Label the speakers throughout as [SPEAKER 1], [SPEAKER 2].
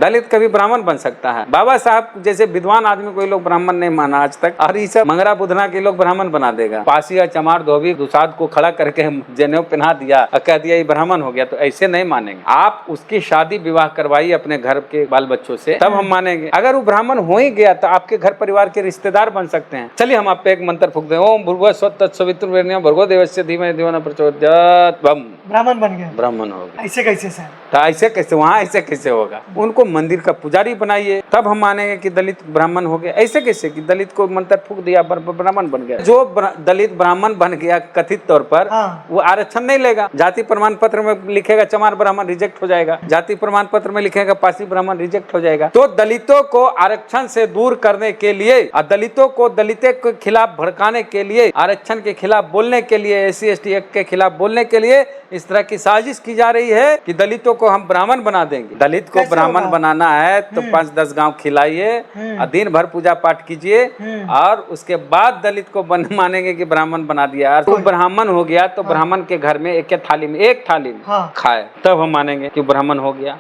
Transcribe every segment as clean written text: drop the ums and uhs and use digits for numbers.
[SPEAKER 1] दलित कभी ब्राह्मण बन सकता है? बाबा साहब जैसे विद्वान आदमी कोई लोग ब्राह्मण नहीं माना आज तक, और ये सब मंगरा बुधना के लोग ब्राह्मण बना देगा। पासी या चमार धोबी दुसाद को खड़ा करके जनेऊ पहना दिया और कह दिया ये ब्राह्मण हो गया, तो ऐसे नहीं मानेंगे। आप उसकी शादी विवाह करवाइए अपने घर के बाल बच्चों से, तब हम मानेंगे। अगर वो ब्राह्मण हो ही गया तो आपके घर परिवार के रिश्तेदार बन सकते हैं। चलिए हम आप पे एक मंत्र फूक दें। ओम भूर्भुवः स्वः तत्सवितुर्वरेण्यं भर्गो देवस्य धीमहि धियो न प्रचोदयात्। बम, ब्राह्मण बन गया, ब्राह्मण हो गया। ऐसे कैसे सर? तो ऐसे कैसे, वहाँ ऐसे कैसे होगा? उनको मंदिर का पुजारी बनाइए, तब हम मानेंगे कि दलित ब्राह्मण हो गया। ऐसे कैसे कि दलित को मंत्र फूक दिया ब्राह्मण बन गया? जो दलित ब्राह्मण बन गया कथित तौर पर, वो आरक्षण नहीं लेगा। जाति प्रमाण पत्र में लिखेगा चमार ब्राह्मण, रिजेक्ट हो जाएगा। जाति प्रमाण पत्र में लिखेगा पासी ब्राह्मण, रिजेक्ट हो जाएगा। तो दलितों को आरक्षण से दूर करने के लिए और दलितों को दलितों के खिलाफ भड़काने के लिए, आरक्षण के खिलाफ बोलने के लिए, SC/ST एक्ट के खिलाफ बोलने के लिए इस तरह की साजिश की जा रही है कि दलितों को हम ब्राह्मण बना देंगे। दलित को ब्राह्मण बनाना है तो 5-10 गांव खिलाइए और दिन भर पूजा पाठ कीजिए, और उसके बाद दलित को मानेंगे कि ब्राह्मण बना दिया। तो ब्राह्मण हो गया तो ब्राह्मण के घर में एक थाली में खाए, तब हम मानेंगे कि ब्राह्मण हो गया।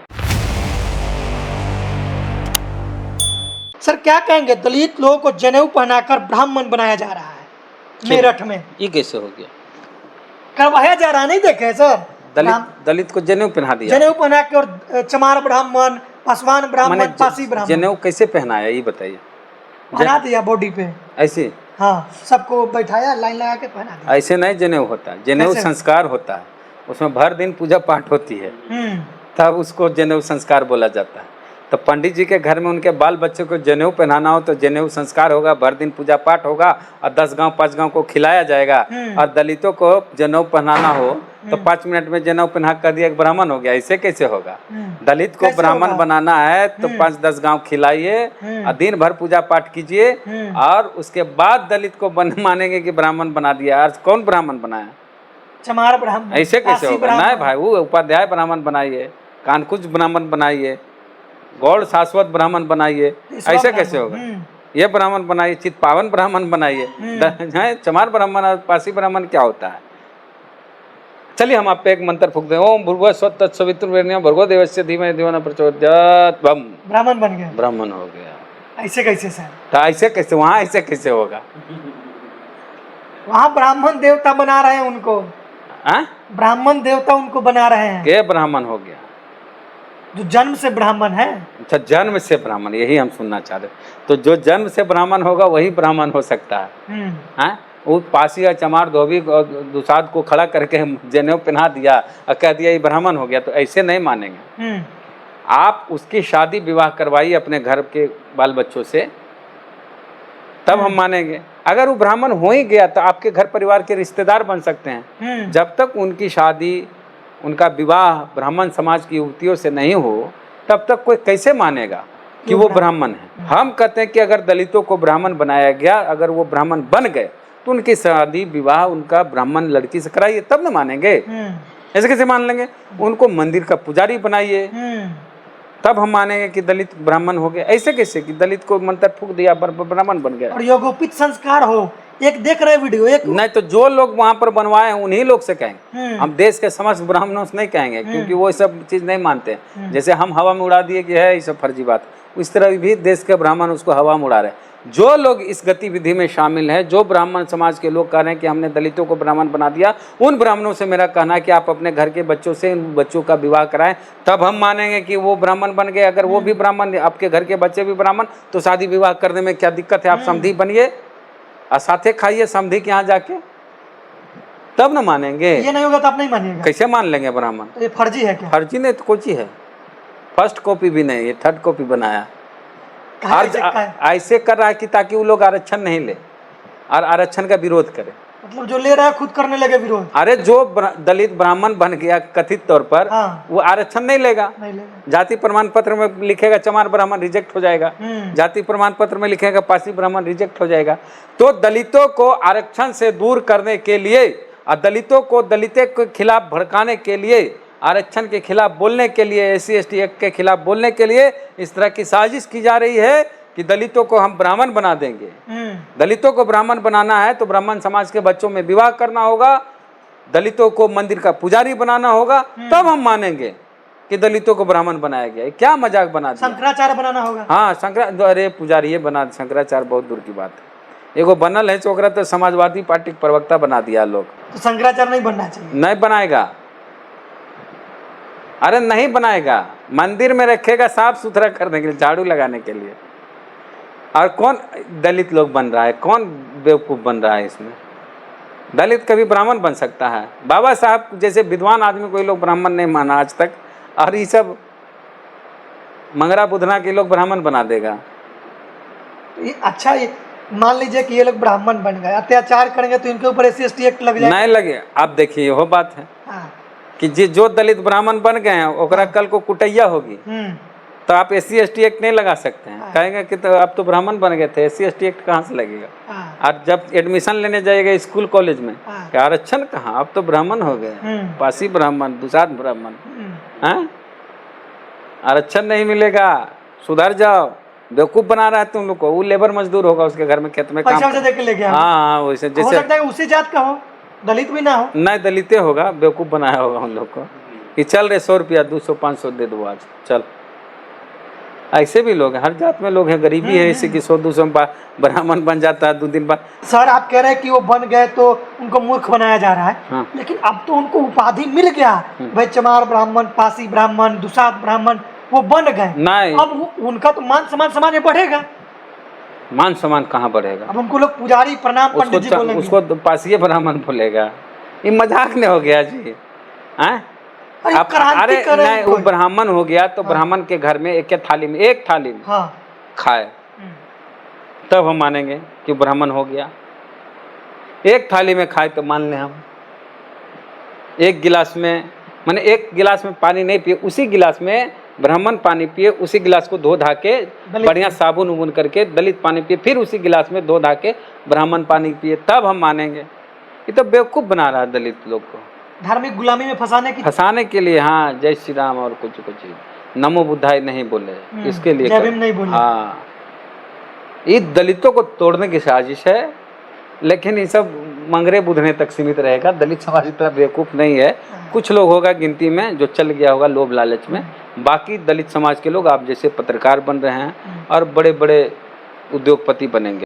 [SPEAKER 2] सर क्या कहेंगे, दलित लोगों को जनेऊ पहनाकर ब्राह्मण बनाया जा रहा है मेरठ में,
[SPEAKER 1] ये कैसे हो गया?
[SPEAKER 2] करवाया जा रहा है, नहीं देखे सर?
[SPEAKER 1] दलित को जनेऊ पहना दिया,
[SPEAKER 2] जनेऊ पहना के, और चमार ब्राह्मण, पासवान ब्राह्मण, पासी ब्राह्मण।
[SPEAKER 1] जनेऊ कैसे पहनाया ये बताइए?
[SPEAKER 2] पहना दिया बॉडी पे
[SPEAKER 1] ऐसे,
[SPEAKER 2] हाँ, सबको बैठाया, लाइन लगा के पहना दिया।
[SPEAKER 1] ऐसे नहीं जनेऊ होता, जनेऊ संस्कार होता है। उसमें भर दिन पूजा पाठ होती है, तब उसको जनेऊ संस्कार बोला जाता है। तो पंडित जी के घर में उनके बाल बच्चों को जनेऊ पहनाना हो तो जनेऊ संस्कार होगा, भर दिन पूजा पाठ होगा, और 10 गांव 5 गांव को खिलाया जाएगा। और दलितों को जनेऊ पहनाना हो तो 5 मिनट में जनेऊ पहना कर दिया, एक ब्राह्मण हो गया। ऐसे कैसे होगा? दलित को ब्राह्मण बनाना है तो 5-10 गांव खिलाइए और दिन भर पूजा पाठ कीजिए, और उसके बाद दलित को मानेंगे कि ब्राह्मण बना दिया। आज कौन ब्राह्मण बनाया?
[SPEAKER 2] चमार ब्राह्मण।
[SPEAKER 1] ऐसे कैसे होगा? नहीं भाई, वो उपाध्याय ब्राह्मण बनाइए, कानकुज ब्राह्मण बनाइए, गौड़ शाश्वत ब्राह्मण बनाइए। ऐसे कैसे होगा? ये ब्राह्मण बनाइए, चित्पावन ब्राह्मण बनाइए। चमार ब्राह्मण और पासी ब्राह्मण क्या होता है? चलिए हम आप पे एक मंत्र फूक दें। ओम भूर्भुवः स्वः तत्सवितुर्वरेण्यं भर्गो देवस्य धीमहि धियो न प्रचोदयात्। बम,
[SPEAKER 2] ब्राह्मण बन गया,
[SPEAKER 1] ब्राह्मण हो गया।
[SPEAKER 2] ऐसे कैसे सर?
[SPEAKER 1] तो ऐसे कैसे, वहाँ ऐसे कैसे होगा?
[SPEAKER 2] वहाँ ब्राह्मण देवता बना रहे हैं उनको, ब्राह्मण देवता उनको बना रहे हैं।
[SPEAKER 1] के ब्राह्मण हो गया?
[SPEAKER 2] जो जन्म से ब्राह्मण है।
[SPEAKER 1] अच्छा, जन्म से ब्राह्मण, यही हम सुनना चाह रहे। तो जो जन्म से ब्राह्मण होगा वही ब्राह्मण हो सकता है। वो पासी या चमार धोबी दुसाद को खड़ा करके जनेऊ पहना दिया और कह दिया ये ब्राह्मण हो गया, तो ऐसे नहीं मानेंगे। आप उसकी शादी विवाह करवाइए अपने घर के बाल बच्चों से, तब हम मानेंगे। अगर वो ब्राह्मण हो ही गया तो आपके घर परिवार के रिश्तेदार बन सकते हैं। जब तक उनकी शादी, उनका विवाह ब्राह्मण समाज की युवतियों से नहीं हो, तब तक कोई कैसे मानेगा कि वो ब्राह्मण है? हम कहते हैं कि अगर दलितों को ब्राह्मण बनाया गया, अगर वो ब्राह्मण बन गए तो उनकी शादी विवाह उनका ब्राह्मण लड़की से कराइए, तब न मानेंगे। ऐसे कैसे मान लेंगे? उनको मंदिर का पुजारी बनाइए, तब हम मानेंगे कि दलित ब्राह्मण हो गया। ऐसे कैसे कि दलित को मंत्र फूक दिया ब्राह्मण बन गया?
[SPEAKER 2] और योगोपित संस्कार हो। एक देख रहे वीडियो, एक
[SPEAKER 1] नहीं तो जो लोग वहाँ पर बनवाए हैं उन्हीं लोग से कहेंगे। हम देश के समस्त ब्राह्मणों से नहीं कहेंगे, क्योंकि वो सब चीज नहीं मानते। जैसे हम हवा में उड़ा दिए कि है ये सब फर्जी बात, इस तरह भी देश के ब्राह्मण उसको हवा में उड़ा रहे। जो लोग इस गतिविधि में शामिल हैं, जो ब्राह्मण समाज के लोग कह रहे हैं कि हमने दलितों को ब्राह्मण बना दिया, उन ब्राह्मणों से मेरा कहना है कि आप अपने घर के बच्चों से इन बच्चों का विवाह कराएं, तब हम मानेंगे कि वो ब्राह्मण बन गए। अगर वो भी ब्राह्मण, आपके घर के बच्चे भी ब्राह्मण, तो शादी विवाह करने में क्या दिक्कत है? आप समधी बनिए और साथे खाइए समधी के यहाँ जाके, तब न मानेंगे।
[SPEAKER 2] ये नहीं होगा तो आप नहीं मानिएगा।
[SPEAKER 1] कैसे मान लेंगे ब्राह्मण?
[SPEAKER 2] तो ये फर्जी है क्या?
[SPEAKER 1] फर्जी नहीं तो कोची है, फर्स्ट कॉपी भी नहीं, ये थर्ड कॉपी बनाया। ऐसे कर रहा है कि ताकि वो लोग आरक्षण नहीं ले और आरक्षण का विरोध करे।
[SPEAKER 2] मतलब जो ले रहा है खुद करने लगे विरोध।
[SPEAKER 1] अरे जो दलित ब्राह्मण बन गया कथित तौर पर, वो आरक्षण नहीं लेगा। जाति प्रमाण पत्र में लिखेगा चमार ब्राह्मण, रिजेक्ट हो जाएगा। जाति प्रमाण पत्र में लिखेगा पासी ब्राह्मण, रिजेक्ट हो जाएगा। तो दलितों को आरक्षण से दूर करने के लिए और दलितों को दलितों के खिलाफ भड़काने के लिए, आरक्षण के खिलाफ बोलने के लिए, SC/ST एक्ट के खिलाफ बोलने के लिए इस तरह की साजिश की जा रही है कि दलितों को हम ब्राह्मण बना देंगे। दलितों को ब्राह्मण बनाना है तो ब्राह्मण समाज के बच्चों में विवाह करना होगा, दलितों को मंदिर का पुजारी बनाना होगा, तब हम मानेंगे कि दलितों को ब्राह्मण बनाया गया, ये क्या मजाक बना दिया।
[SPEAKER 2] शंकराचार्य बनाना होगा।
[SPEAKER 1] हाँ अरे पुजारी बना, शंकराचार्य बहुत दूर की बात है। एगो बनल है चोकरा तो समाजवादी पार्टी के प्रवक्ता बना दिया लोग।
[SPEAKER 2] तो शंकराचार्य नहीं बनना चाहिए।
[SPEAKER 1] नहीं बनाएगा, अरे नहीं बनाएगा, मंदिर में रखेगा साफ सुथरा करने के लिए, झाड़ू लगाने के लिए। और कौन दलित लोग बन रहा है, कौन बेवकूफ़ बन रहा है इसमें। दलित कभी ब्राह्मण बन सकता है? बाबा साहब जैसे विद्वान आदमी कोई लोग ब्राह्मण नहीं माना आज तक, और ये सब मंगरा बुधना के लोग ब्राह्मण बना देगा।
[SPEAKER 2] ये अच्छा, ये मान लीजिए कि ये लोग ब्राह्मण बन गए, अत्याचार करेंगे तो इनके ऊपर SC/ST एक्ट लग जाएगा।
[SPEAKER 1] नहीं लगे। आप देखिए यहो बात है
[SPEAKER 2] हाँ।
[SPEAKER 1] कि जो दलित ब्राह्मण बन गए हैं ओकरा कल को कुटैया होगी तो आप SC/ST एक्ट नहीं लगा सकते हैं। कहेंगे कि तो आप तो ब्राह्मण बन गए थे, SC/ST एक्ट कहाँ से लगेगा। और जब एडमिशन लेने जाएगा स्कूल कॉलेज में, आरक्षण कहाँ, आप तो ब्राह्मण हो गए, पासी ब्राह्मण, दुसाध ब्राह्मण, आरक्षण नहीं मिलेगा, सुधर जाओ। बेवकूफ बना रहा है तुम लोग को। वो लेबर मजदूर होगा, उसके घर में खेत में काम,
[SPEAKER 2] पैसा दे के ले गया।
[SPEAKER 1] हाँ वैसे
[SPEAKER 2] हो
[SPEAKER 1] जैसे
[SPEAKER 2] सकता है उसी जात का हो, दलित भी ना हो।
[SPEAKER 1] नहीं दलिते होगा, बेवकूफ बनाया होगा उन लोग को कि चल रहे 100 रुपया 200-500 दे दो आज चल। ऐसे भी लोग हैं, हर जात में लोग हैं, गरीबी है इसी की 100-200 में ब्राह्मण बन जाता है 2 दिन बाद।
[SPEAKER 2] सर आप कह रहे हैं कि वो बन गए तो उनको मूर्ख बनाया जा रहा है।
[SPEAKER 1] हाँ।
[SPEAKER 2] लेकिन अब तो उनको उपाधि मिल गया, भाई चमार ब्राह्मण, पासी ब्राह्मण, दुसाध ब्राह्मण, वो बन गए।
[SPEAKER 1] नहीं,
[SPEAKER 2] अब उनका तो मान सम्मान समाज में बढ़ेगा।
[SPEAKER 1] मान सम्मान कहाँ बढ़ेगा?
[SPEAKER 2] अब उनको लोग पुजारी प्रणाम पंडित जी बोलेंगे।
[SPEAKER 1] उसको पासीय ब्राह्मण बोलेगा। ये मजाक नहीं हो गया जी? हैं? अरे नहीं, वो ब्राह्मण हो गया तो ब्राह्मण के घर में एक थाली में खाए तब हम मानेंगे कि ब्राह्मण हो गया। एक थाली में खाए तो मान लें हम। एक गिलास में, माने एक गिलास में पानी नहीं पिए, उसी गिलास में ब्राह्मण पानी पिए, उसी गिलास को धो धा के बढ़िया साबुन उबुन करके दलित पानी पिए, फिर उसी गिलास में धो धा के ब्राह्मण पानी पिए, तब हम मानेंगे। ये तो बेवकूफ़ बना रहा है दलित लोग को,
[SPEAKER 2] धार्मिक गुलामी में फंसाने
[SPEAKER 1] के लिए। हाँ, जय श्री राम और कुछ नमो बुद्धाय नहीं बोले, इसके लिए
[SPEAKER 2] जय भीम नहीं बोले।
[SPEAKER 1] हाँ, ये दलितों को तोड़ने की साजिश है। लेकिन ये सब मंगरे बुधने तक सीमित रहेगा, दलित समाज इतना बेवकूफ़ नहीं है। कुछ लोग होगा गिनती में जो चल गया होगा लोभ लालच में। बाकी दलित समाज के लोग आप जैसे पत्रकार बन रहे हैं और बड़े बड़े उद्योगपति बनेंगे।